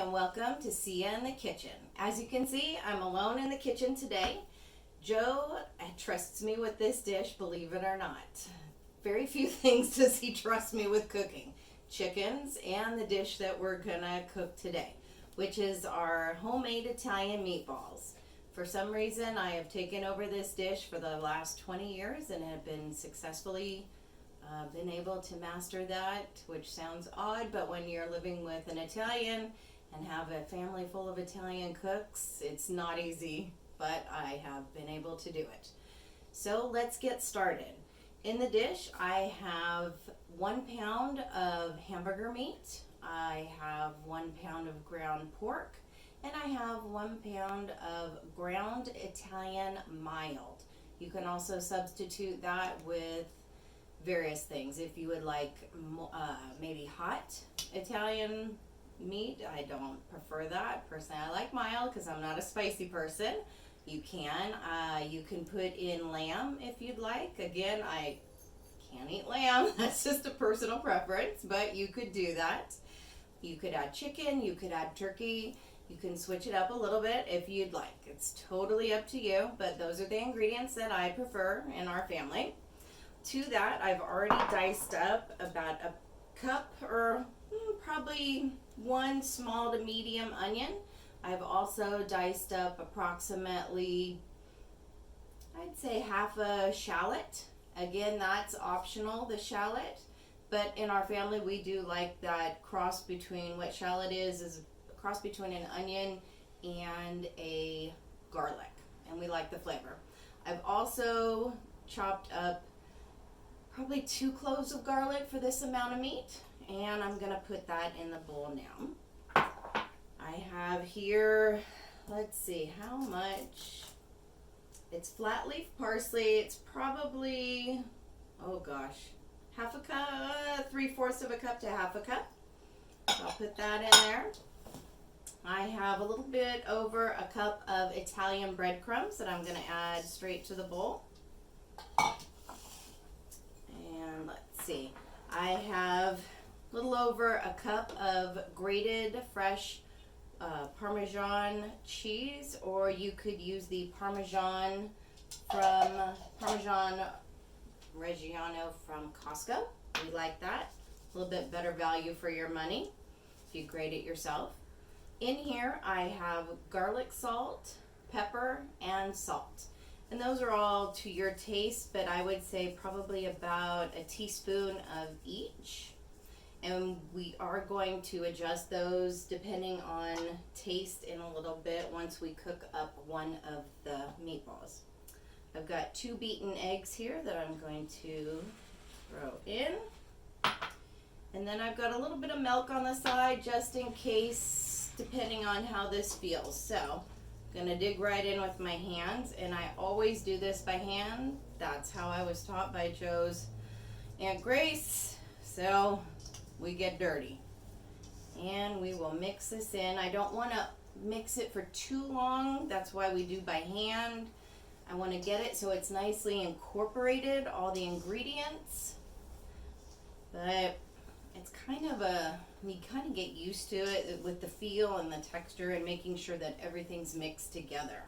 and welcome to Sia in the Kitchen. As you can see, I'm alone in the kitchen today. Joe trusts me with this dish, believe it or not. Very few things does he trust me with cooking. Chickens and the dish that we're gonna cook today, which is our homemade Italian meatballs. For some reason, I have taken over this dish for the last 20 years and have been successfully been able to master that, which sounds odd, but when you're living with an Italian and have a family full of Italian cooks, it's not easy, but I have been able to do it. So let's get started. In the dish, I have 1 pound of hamburger meat, I have 1 pound of ground pork, and I have 1 pound of ground Italian mild. You can also substitute that with various things. If you would like maybe hot Italian meat, I don't prefer that. Personally, I like mild because I'm not a spicy person. You can put in lamb if you'd like. Again, I can't eat lamb. That's just a personal preference, but you could do that. You could add chicken, you could add turkey. You can switch it up a little bit if you'd like. It's totally up to you, but those are the ingredients that I prefer in our family. To that, I've already diced up about a cup or probably 1 small to medium onion. I've also diced up approximately, I'd say half a shallot. Again, that's optional, the shallot, but in our family we do like that cross between, what shallot is a cross between an onion and a garlic, and we like the flavor. I've also chopped up probably 2 cloves of garlic for this amount of meat, and I'm gonna put that in the bowl now. I have here, let's see how much. It's flat leaf parsley. It's probably, oh gosh, half a cup, 3/4 of a cup to half a cup. So I'll put that in there. I have a little bit over a cup of Italian breadcrumbs that I'm gonna add straight to the bowl. And let's see, I have a little over a cup of grated fresh Parmesan cheese, or you could use the Parmesan Reggiano from Costco. We like that. A little bit better value for your money if you grate it yourself. In here I have garlic salt, pepper, and salt. And those are all to your taste, but I would say probably about a teaspoon of each. And we are going to adjust those depending on taste in a little bit once we cook up one of the meatballs. I've got 2 beaten eggs here that I'm going to throw in. And then I've got a little bit of milk on the side just in case, depending on how this feels. So I'm gonna dig right in with my hands, and I always do this by hand. That's how I was taught by Joe's Aunt Grace. So we get dirty. And we will mix this in. I don't want to mix it for too long. That's why we do by hand. I want to get it so it's nicely incorporated, all the ingredients. But it's kind of you kind of get used to it with the feel and the texture and making sure that everything's mixed together.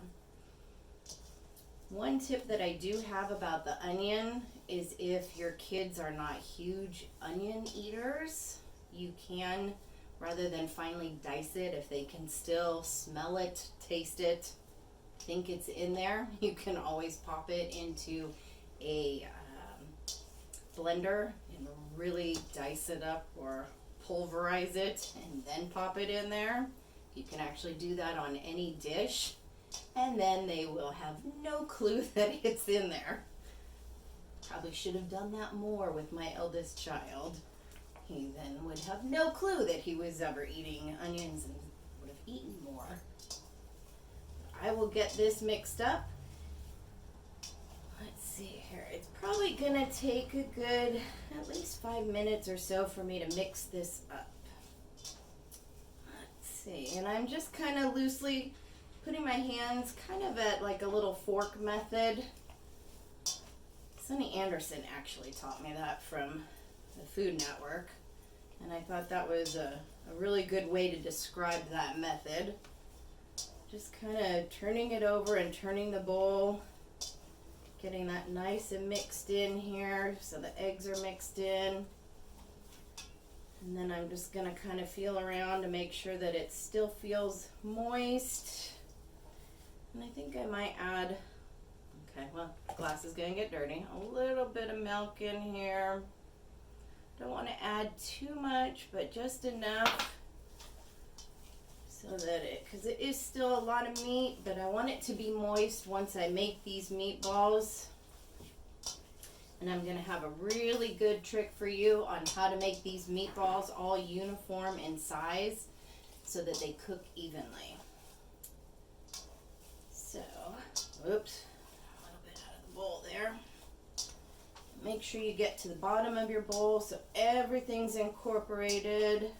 One tip that I do have about the onion is if your kids are not huge onion eaters, you can, rather than finely dice it, if they can still smell it, taste it, think it's in there, you can always pop it into a blender and really dice it up or pulverize it and then pop it in there. You can actually do that on any dish, and then they will have no clue that it's in there. Probably should have done that more with my eldest child. He then would have no clue that he was ever eating onions and would have eaten more. I will get this mixed up. Let's see here. It's probably gonna take a good at least 5 minutes or so for me to mix this up. Let's see, and I'm just kind of loosely putting my hands kind of at like a little fork method. Sonny Anderson actually taught me that from the Food Network, and I thought that was a a really good way to describe that method. Just kind of turning it over and turning the bowl, getting that nice and mixed in here so the eggs are mixed in. And then I'm just going to kind of feel around to make sure that it still feels moist. And I think I might add, okay, well, the glass is going to get dirty. A little bit of milk in here. Don't want to add too much, but just enough so that because it is still a lot of meat, but I want it to be moist once I make these meatballs. And I'm going to have a really good trick for you on how to make these meatballs all uniform in size so that they cook evenly. So, oops, a little bit out of the bowl there. Make sure you get to the bottom of your bowl so everything's incorporated. And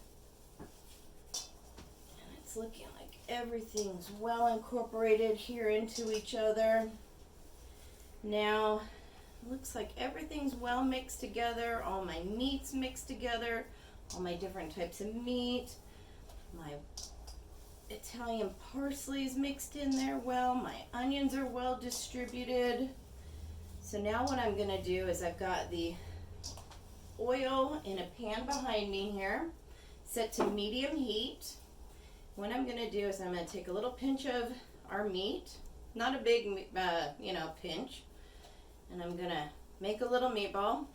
it's looking like everything's well incorporated here into each other. Now, it looks like everything's well mixed together. All my meats mixed together. All my different types of meat. My Italian parsley is mixed in there well. My onions are well distributed. So now what I'm going to do is I've got the oil in a pan behind me here, set to medium heat. What I'm going to do is I'm going to take a little pinch of our meat, not a big, pinch, and I'm going to make a little meatball,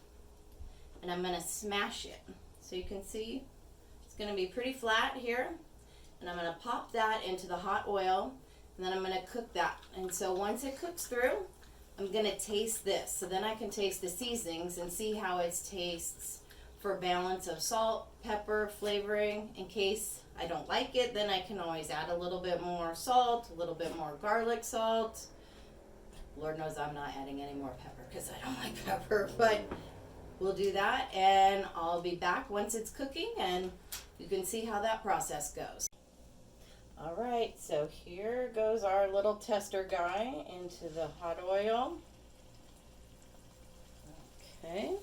and I'm going to smash it. So you can see it's going to be pretty flat here, and I'm going to pop that into the hot oil, and then I'm going to cook that. And so once it cooks through, I'm going to taste this. So then I can taste the seasonings and see how it tastes for a balance of salt, pepper, flavoring. In case I don't like it, then I can always add a little bit more salt, a little bit more garlic salt. Lord knows I'm not adding any more pepper because I don't like pepper, but we'll do that, and I'll be back once it's cooking and you can see how that process goes. All right, so here goes our little tester guy into the hot oil. Okay.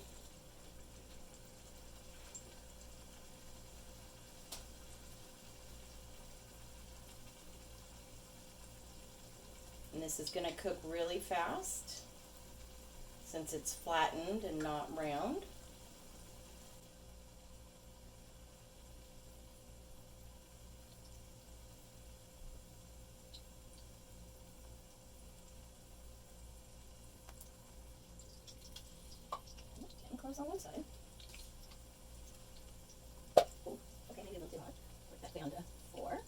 And this is going to cook really fast since it's flattened and not round. Getting close on one side. Oh, okay, maybe a little too hot. Put that down to 4.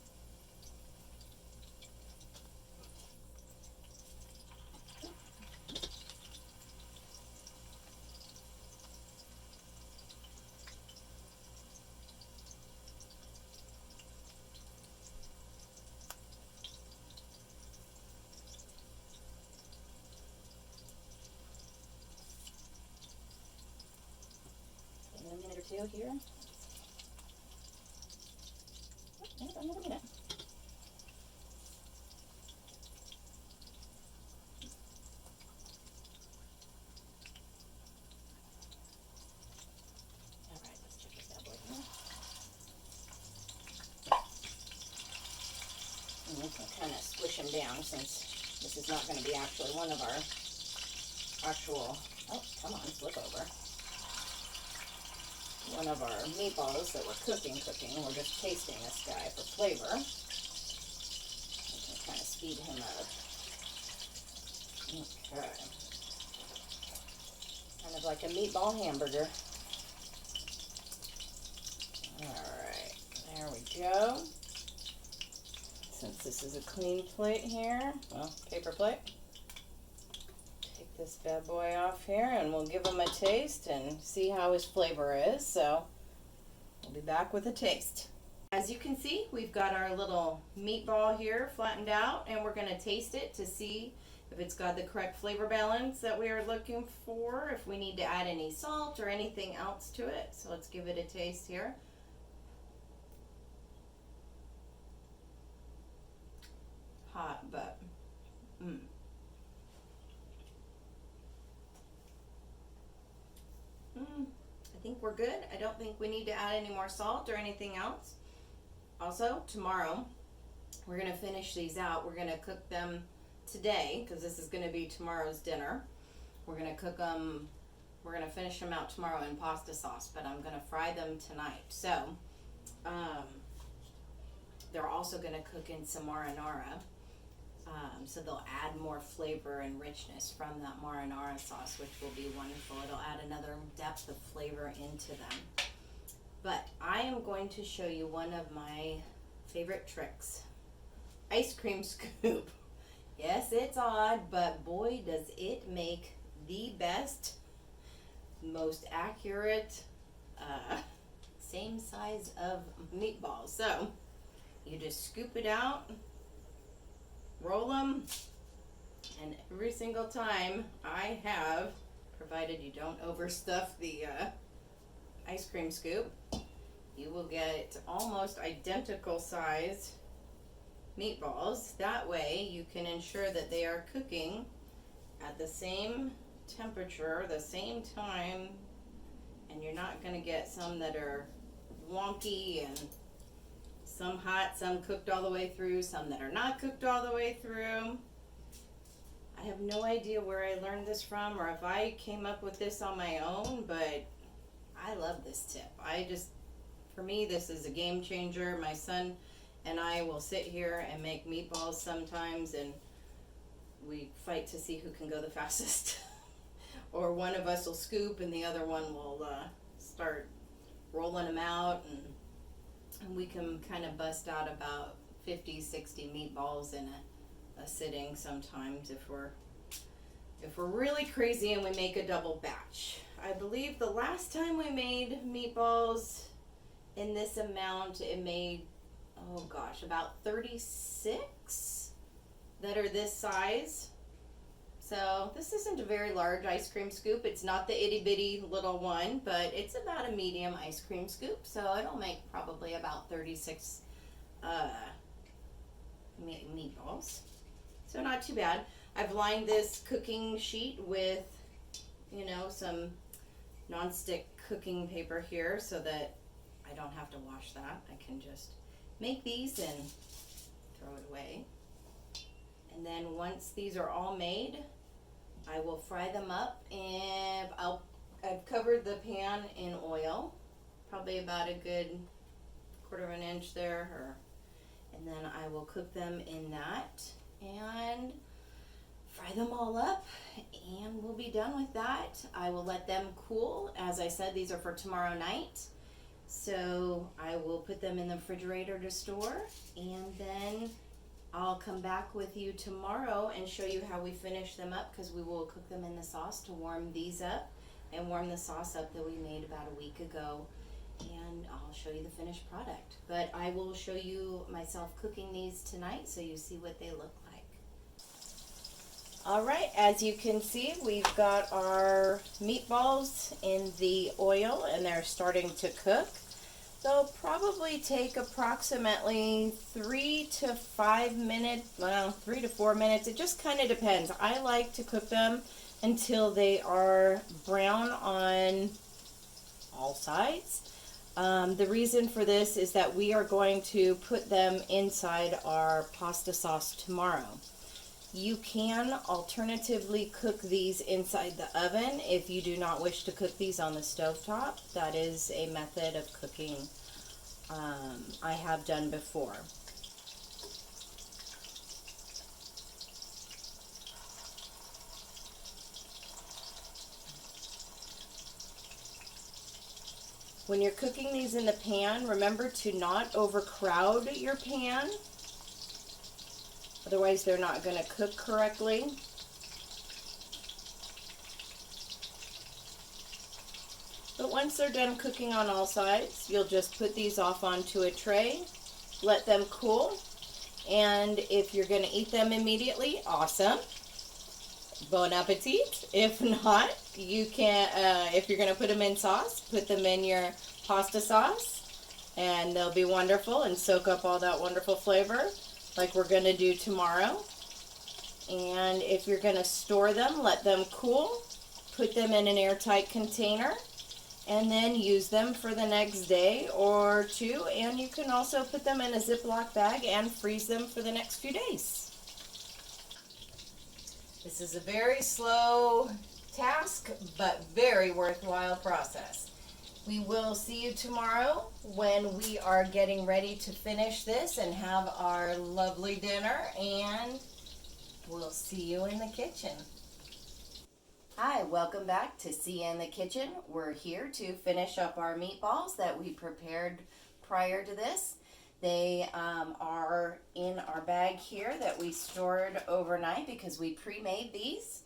A minute or two here. Oh, another minute. All right, let's check this bad boy here. And we can kind of squish them down since this is not going to be actually one of our actual, oh, come on, flip over. One of our meatballs that we're cooking. We're just tasting this guy for flavor. We can kind of speed him up. Okay. Kind of like a meatball hamburger. Alright, there we go. Since this is a clean plate here, well, paper plate. This bad boy off here and we'll give him a taste and see how his flavor is. So we'll be back with a taste. As you can see, we've got our little meatball here flattened out, and we're going to taste it to see if it's got the correct flavor balance that we are looking for, if we need to add any salt or anything else to it. So let's give it a taste here. Hot, but I think we're good. I don't think we need to add any more salt or anything else. Also, tomorrow, we're going to finish these out. We're going to cook them today, because this is going to be tomorrow's dinner. We're going to cook them, we're going to finish them out tomorrow in pasta sauce, but I'm going to fry them tonight. So, they're also going to cook in some marinara. So they'll add more flavor and richness from that marinara sauce, which will be wonderful. It'll add another depth of flavor into them. But I am going to show you one of my favorite tricks. Ice cream scoop. Yes, it's odd, but boy, does it make the best, most accurate, same size of meatballs. So you just scoop it out, roll them, and every single time I have, provided you don't overstuff the ice cream scoop, you will get almost identical size meatballs. That way you can ensure that they are cooking at the same temperature, the same time, and you're not going to get some that are wonky and some hot, some cooked all the way through, some that are not cooked all the way through. I have no idea where I learned this from or if I came up with this on my own, but I love this tip. For me, this is a game changer. My son and I will sit here and make meatballs sometimes, and we fight to see who can go the fastest. Or one of us will scoop and the other one will start rolling them out, and we can kind of bust out about 50, 60 meatballs in a sitting sometimes if we're really crazy and we make a double batch. I believe the last time we made meatballs in this amount, it made, oh gosh, about 36 that are this size. So this isn't a very large ice cream scoop. It's not the itty bitty little one, but it's about a medium ice cream scoop. So it'll make probably about 36 meatballs. So not too bad. I've lined this cooking sheet with, some nonstick cooking paper here so that I don't have to wash that. I can just make these and throw it away. And then once these are all made, I will fry them up, and I've covered the pan in oil, probably about a good 1/4 of an inch there, and then I will cook them in that and fry them all up, and we'll be done with that. I will let them cool. As I said, these are for tomorrow night, so I will put them in the refrigerator to store, and then I'll come back with you tomorrow and show you how we finish them up, because we will cook them in the sauce to warm these up and warm the sauce up that we made about a week ago, and I'll show you the finished product. But I will show you myself cooking these tonight so you see what they look like. All right, as you can see, we've got our meatballs in the oil and they're starting to cook. They'll probably take approximately 3 to 5 minutes, well, 3 to 4 minutes. It just kind of depends. I like to cook them until they are brown on all sides. The reason for this is that we are going to put them inside our pasta sauce tomorrow. You can alternatively cook these inside the oven if you do not wish to cook these on the stovetop. That is a method of cooking I have done before. When you're cooking these in the pan, remember to not overcrowd your pan. Otherwise, they're not going to cook correctly. But once they're done cooking on all sides, you'll just put these off onto a tray, let them cool, and if you're going to eat them immediately, awesome. Bon appetit. If not, you can, if you're going to put them in sauce, put them in your pasta sauce, and they'll be wonderful and soak up all that wonderful flavor, like we're going to do tomorrow. And if you're going to store them, let them cool, put them in an airtight container, and then use them for the next day or two. And you can also put them in a Ziploc bag and freeze them for the next few days. This is a very slow task, but very worthwhile process. We will see you tomorrow when we are getting ready to finish this and have our lovely dinner, and we'll see you in the kitchen. Hi, welcome back to See in the Kitchen. We're here to finish up our meatballs that we prepared prior to this. They are in our bag here that we stored overnight because we pre-made these.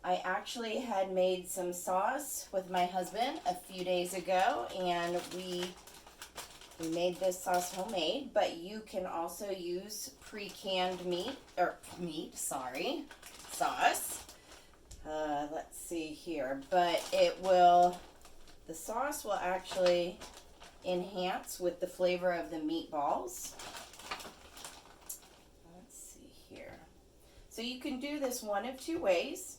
I actually had made some sauce with my husband a few days ago, and we made this sauce homemade, but you can also use pre-canned sauce. Let's see here, but the sauce will actually enhance with the flavor of the meatballs. Let's see here. So you can do this one of two ways.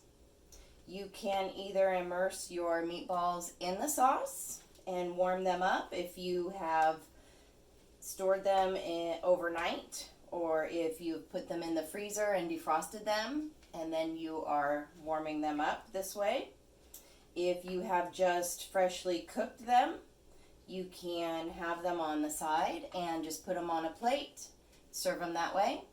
You can either immerse your meatballs in the sauce and warm them up if you have stored them overnight, or if you've put them in the freezer and defrosted them, and then you are warming them up this way. If you have just freshly cooked them, you can have them on the side and just put them on a plate, serve them that way.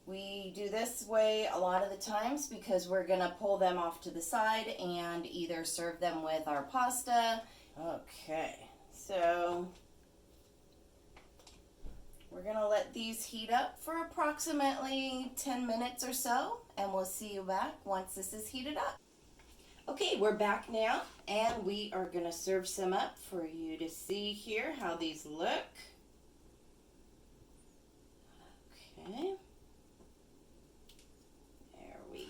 We do this way a lot of the times because we're going to pull them off to the side and either serve them with our pasta. Okay, so we're going to let these heat up for approximately 10 minutes or so, and we'll see you back once this is heated up. Okay, we're back now, and we are going to serve some up for you to see here how these look. Okay.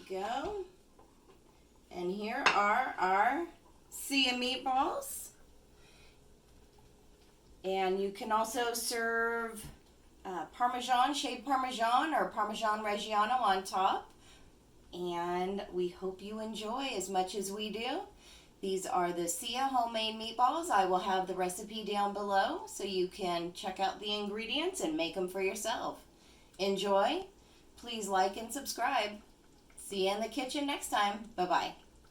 Go. And here are our Sia meatballs. And you can also serve Parmesan, shaved Parmesan, or Parmesan Reggiano on top. And we hope you enjoy as much as we do. These are the Sia homemade meatballs. I will have the recipe down below so you can check out the ingredients and make them for yourself. Enjoy. Please like and subscribe. See you in the kitchen next time. Bye-bye.